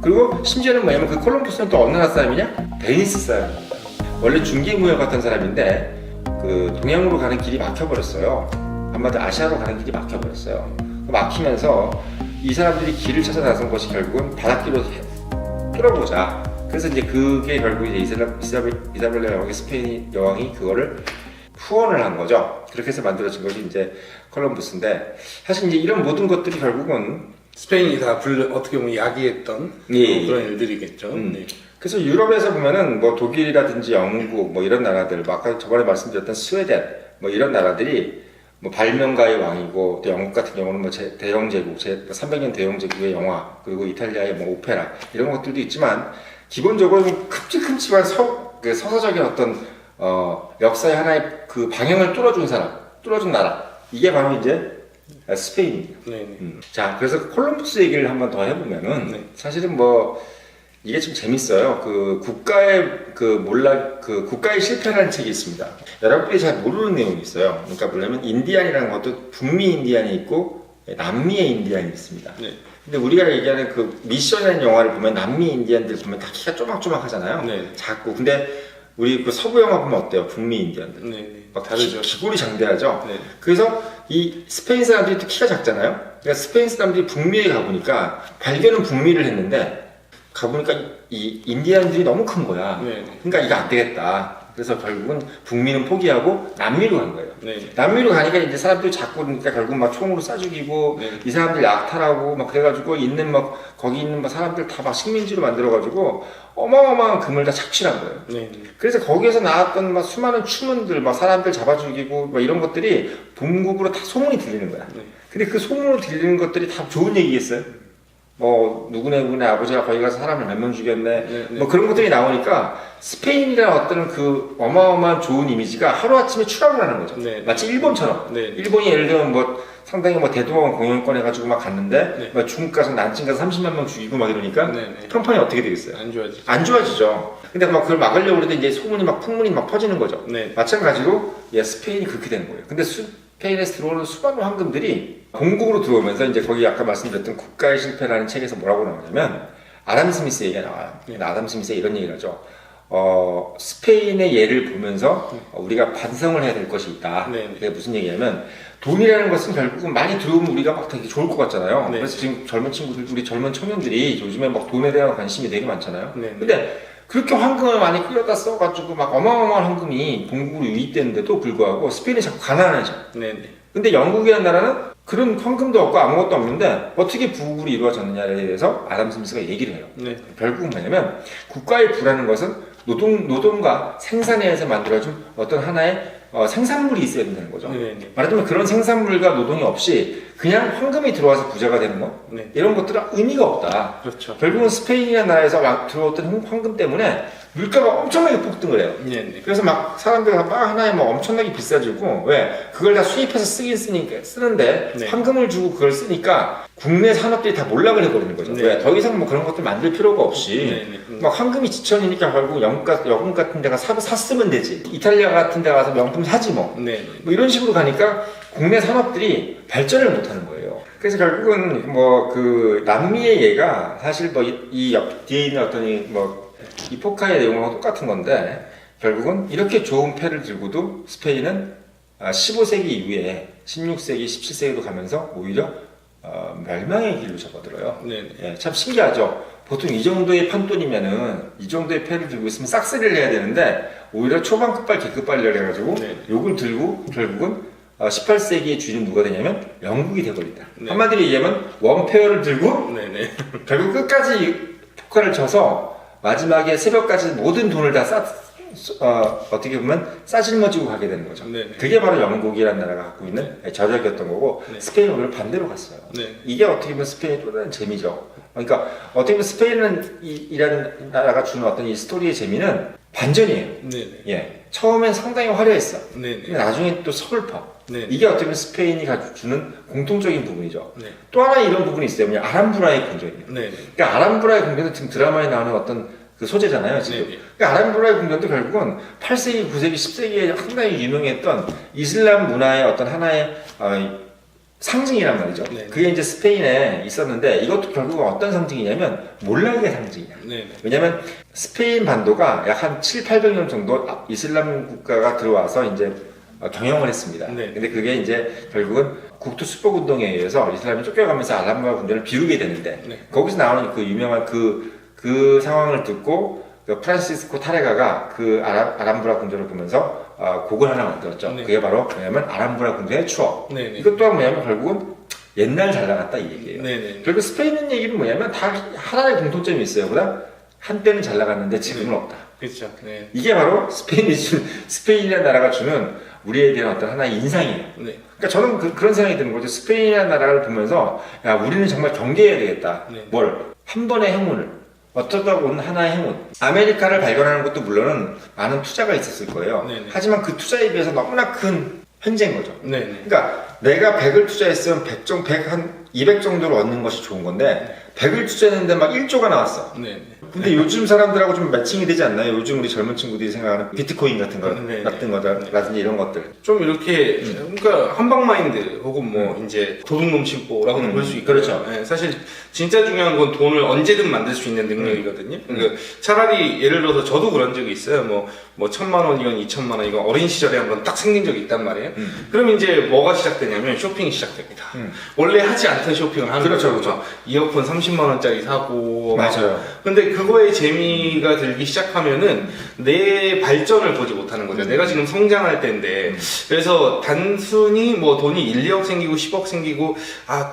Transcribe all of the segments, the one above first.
그리고 심지어는 뭐냐면 그 콜럼버스는 또 어느 나라 사람이냐? 베니스 사람입니다. 원래 중개무역 같은 사람인데 그 동양으로 가는 길이 막혀버렸어요. 한마디로 아시아로 가는 길이 막혀버렸어요. 막히면서 이 사람들이 길을 찾아 나선 것이 결국은 바닷길로 뚫어보자. 그래서 이제 그게 결국 이제 이사벨라 여왕의 스페인 여왕이 그거를 후원을 한 거죠. 그렇게 해서 만들어진 것이 이제 콜럼버스인데, 사실 이제 이런 모든 것들이 결국은 스페인이 다 어떻게 보면 야기했던 예, 그런 일들이겠죠. 네. 그래서 유럽에서 보면은 뭐 독일이라든지 영국 뭐 이런 나라들, 뭐 아까 저번에 말씀드렸던 스웨덴 뭐 이런 나라들이 뭐 발명가의 왕이고, 또 영국 같은 경우는 뭐 대영 제국, 300년 대영 제국의 영화, 그리고 이탈리아의 뭐 오페라 이런 것들도 있지만, 기본적으로 큼직큼직한 서사적인 어떤 역사의 하나의 그 방향을 뚫어준 나라, 이게 바로 이제 스페인입니다. 자, 그래서 콜럼버스 얘기를 한번 더 해보면은 사실은 뭐 이게 좀 재밌어요. 그 국가의 실패라는 책이 있습니다. 여러분들이 잘 모르는 내용이 있어요. 그러니까 뭐냐면 인디안이라는 것도 북미 인디안이 있고 남미의 인디안이 있습니다. 네. 근데 우리가 얘기하는 그 미션이라는 영화를 보면 남미 인디안들 보면 다 키가 쪼막쪼막 하잖아요. 네. 작고. 근데 우리 그 서부 영화 보면 어때요? 북미 인디안들. 네. 막 다르죠. 기골이 장대하죠. 네. 그래서 이 스페인 사람들이 또 키가 작잖아요. 그러니까 스페인 사람들이 북미에 가보니까 발견은 북미를 했는데 가보니까 이 인디안들이 너무 큰 거야. 네. 그러니까 이거 안 되겠다. 그래서 결국은 북미는 포기하고 남미로 간 거예요. 네. 남미로 가니까 이제 사람들이 자꾸 그러니까 결국 막 총으로 쏴 죽이고 네. 이 사람들 약탈하고 막 그래가지고 거기 있는 막 사람들 다 막 식민지로 만들어가지고 어마어마한 금을 다 착취한 거예요. 네. 그래서 거기에서 나왔던 막 수많은 추문들, 막 사람들 잡아 죽이고 막 이런 것들이 본국으로 다 소문이 들리는 거야. 네. 근데 그 소문으로 들리는 것들이 다 좋은 얘기겠어요? 뭐 누구네 아버지가 거기 가서 사람을 몇 명 죽였네. 뭐 그런 것들이 나오니까 스페인이라는 어떤 그 어마어마한 좋은 이미지가 하루아침에 추락을 하는 거죠. 네. 마치 일본처럼. 네. 일본이 예를 들면 뭐 상당히 뭐 대동강 공영권 해가지고 막 갔는데 네. 막 중국 가서 난징 가서 30만 명 죽이고 막 이러니까 네. 평판이 어떻게 되겠어요? 안 좋아지죠. 안 좋아지죠. 근데 막 그걸 막으려고 그러는데 이제 소문이 막 풍문이 막 퍼지는 거죠. 네. 마찬가지로 스페인이 그렇게 된 거예요. 근데 스페인에서 들어오는 수많은 황금들이 본국으로 들어오면서 이제 거기 아까 말씀드렸던 국가의 실패라는 책에서 뭐라고 나오냐면 아담 스미스 얘기가 나와요. 아담 스미스가 이런 얘기를 하죠. 스페인의 예를 보면서 우리가 반성을 해야 될 것이 있다. 네. 그게 무슨 얘기냐면 돈이라는 것은 결국은 많이 들어오면 우리가 막 되게 좋을 것 같잖아요. 네. 그래서 지금 젊은 친구들, 우리 젊은 청년들이 요즘에 막 돈에 대한 관심이 되게 많잖아요. 네. 근데 그렇게 황금을 많이 끌어다 써가지고 막 어마어마한 황금이 본국으로 유입되는데도 불구하고 스페인이 자꾸 가난해져. 네. 근데 영국이라는 나라는 그런 황금도 없고 아무것도 없는데 어떻게 부국으로 이루어졌느냐에 대해서 아담 스미스가 얘기를 해요. 네. 결국은 뭐냐면 국가의 부라는 것은 노동과 생산에 의해서 만들어진 어떤 하나의 생산물이 있어야 된다는 거죠. 네. 말하자면 그런 생산물과 노동이 없이 그냥 황금이 들어와서 부자가 되는 것, 네. 이런 것들은 의미가 없다. 그렇죠. 결국은 스페인이라는 나라에서 막 들어왔던 황금 때문에 물가가 엄청나게 폭등을 해요. 네. 그래서 막 사람들 빵 하나에 뭐 엄청나게 비싸지고, 왜? 그걸 다 수입해서 쓰는데 네. 황금을 주고 그걸 쓰니까 국내 산업들이 다 몰락을 해버리는 거죠. 네. 왜? 더 이상 뭐 그런 것들 만들 필요가 없이 네. 막 황금이 지천이니까 결국 영국 같은 데가 샀으면 되지. 이탈리아 같은 데 가서 명품 사지 뭐. 네. 뭐 이런 식으로 가니까 국내 산업들이 발전을 못하는 거예요. 그래서 결국은 뭐 그 남미의 예가 사실 뭐 이 뒤에 있는 어떤 이 포카의 내용하고 똑같은 건데, 결국은 이렇게 좋은 패를 들고도 스페인은 15세기 이후에 16세기, 17세기로 가면서 오히려 멸망의 길로 접어들어요. 네. 예, 참 신기하죠. 보통 이 정도의 판돈이면은 이 정도의 패를 들고 있으면 싹쓸이를 해야 되는데 오히려 초반 급발 개급발이라 해가지고 네. 욕을 들고 결국은 18세기의 주인은 누가 되냐면 영국이 돼버린다. 네. 한마디로 얘기하면 원페어를 들고 네. 결국 끝까지 포카를 쳐서 마지막에 새벽까지 모든 돈을 다 어떻게 보면 싸질머지고 가게 되는 거죠. 네. 그게 바로 영국이라는 나라가 갖고 있는 저력이었던 거고, 네. 스페인은 오히려 반대로 갔어요. 네. 이게 어떻게 보면 스페인의 또 다른 재미죠. 그러니까 어떻게 보면 스페인은 이라는 나라가 주는 어떤 이 스토리의 재미는 반전이에요. 네. 예, 처음엔 상당히 화려했어. 네. 근데 나중에 또 서글퍼. 네. 이게 어떻게 보면 스페인이 주는 공통적인 부분이죠. 네. 또 하나 이런 부분이 있어요. 뭐냐, 아람브라의 궁전이에요. 네. 그러니까 아람브라의 궁전도 지금 드라마에 나오는 어떤 그 소재잖아요, 지금. 네. 그러니까 아람브라의 궁전도 결국은 8세기, 9세기, 10세기에 상당히 유명했던 이슬람 문화의 어떤 하나의 상징이란 말이죠. 네. 그게 이제 스페인에 있었는데 이것도 결국 어떤 상징이냐면 몰락의 상징이야. 네. 왜냐면 스페인 반도가 약 한 700~800년 정도 이슬람 국가가 들어와서 이제 경영을 했습니다. 네. 근데 그게 이제 결국은 국토 수복 운동에 의해서 이슬람이 쫓겨가면서 알람바 군대를 비우게 되는데 네. 거기서 나오는 그 유명한 그 상황을 듣고 그 프란시스코 타레가가 그 아람브라 궁전을 보면서 곡을 하나 만들었죠. 네. 그게 바로 뭐냐면 아람브라 궁전의 추억. 네. 네. 이것 또한 뭐냐면 결국은 옛날 잘 나갔다 이 얘기예요. 네. 네. 결국 스페인 얘기는 뭐냐면 다 하나의 공통점이 있어요. 그다 한때는 잘 나갔는데 지금은 없다. 그렇죠. 네. 이게 바로 스페인이라는 나라가 주는 우리에 대한 어떤 하나의 인상이에요. 네. 그러니까 저는 그런 생각이 드는 거죠. 스페인이라는 나라를 보면서 야 우리는 정말 경계해야 되겠다. 네. 뭘? 한 번의 행운을. 어쩌다 온 하나의 행운. 아메리카를 발견하는 것도 물론은 많은 투자가 있었을 거예요. 네네. 하지만 그 투자에 비해서 너무나 큰 횡재인 거죠. 네. 네. 그러니까 내가 100을 투자했으면 100 한 200 정도를 얻는 것이 좋은 건데 100을 투자했는데 막 1조가 나왔어. 네. 근데 요즘 사람들하고 좀 매칭이 되지 않나요? 요즘 우리 젊은 친구들이 생각하는 비트코인 같은 거, 네. 같은 거라든지 이런 것들. 좀 이렇게 그러니까 한방 마인드 혹은 뭐 이제 도둑놈 심보라고도 볼 수 있고 그렇죠. 네, 사실 진짜 중요한 건 돈을 언제든 만들 수 있는 능력이거든요. 그러니까 차라리 예를 들어서 저도 그런 적이 있어요. 뭐 1,000만 원이건 2,000만 원이건 어린 시절에 한번 딱 생긴 적이 있단 말이에요. 그럼 이제 뭐가 시작되냐면 쇼핑이 시작됩니다. 원래 하지 않던 쇼핑을 하는 그렇죠, 거죠. 그렇죠. 이어폰 30만 원짜리 사고 막 맞아요. 근데 그거에 재미가 들기 시작하면은 내 발전을 보지 못하는 거죠. 내가 지금 성장할 때인데 그래서 단순히 뭐 돈이 1, 2억 생기고 10억 생기고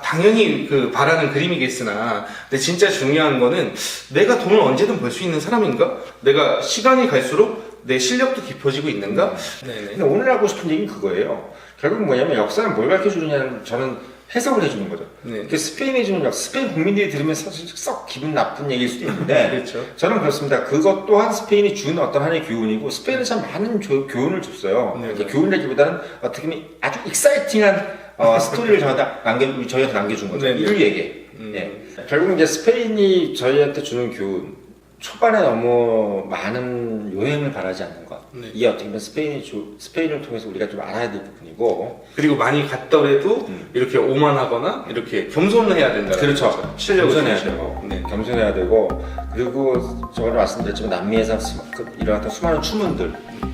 당연히 그 바라는 그림이겠으나 근데 진짜 중요한 거는 내가 돈을 언제든 벌 수 있는 사람인가? 내가 시간이 갈수록 내 실력도 깊어지고 있는가? 네네. 근데 오늘 하고 싶은 얘기는 그거예요. 결국 뭐냐면 역사는 뭘 가르쳐주느냐는 저는 해석을 해주는 거죠. 네. 그 스페인이 주는 스페인 국민들이 들으면 사실 썩 기분 나쁜 얘기일 수도 있는데 그렇죠. 저는 그렇습니다. 그것 또한 스페인이 준 어떤 하나의 교훈이고 스페인은 참 많은 교훈을 줬어요. 네, 이렇게 네. 교훈이라기보다는 어떻게 보면 아주 익사이팅한 스토리를 저희한테 남겨준 거죠. 네, 네. 인류에게. 예. 결국 이제 스페인이 저희한테 주는 교훈 초반에 너무 많은 요행을 바라지 않는 것. 네. 이게 어떻게 보면 스페인을 통해서 우리가 좀 알아야 될 부분이고. 그리고 많이 갔더라도 이렇게 오만하거나 이렇게 겸손을 해야 된다. 그렇죠. 실력을 겸손해야 보여줘야 되고. 네. 겸손해야 되고. 그리고 저번에 말씀드렸지만 남미에서 일어났던 수많은 추문들.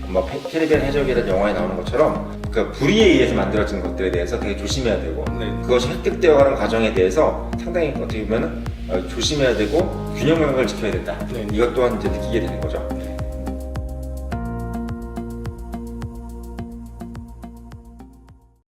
뭐 캐리비안 해적이라는 영화에 나오는 것처럼 그 불의에 의해서 만들어진 것들에 대해서 되게 조심해야 되고. 네. 그것이 획득되어가는 과정에 대해서 상당히 어떻게 보면 조심해야 되고 균형 감각을 지켜야 된다. 네. 이것 또한 이제 느끼게 되는 거죠.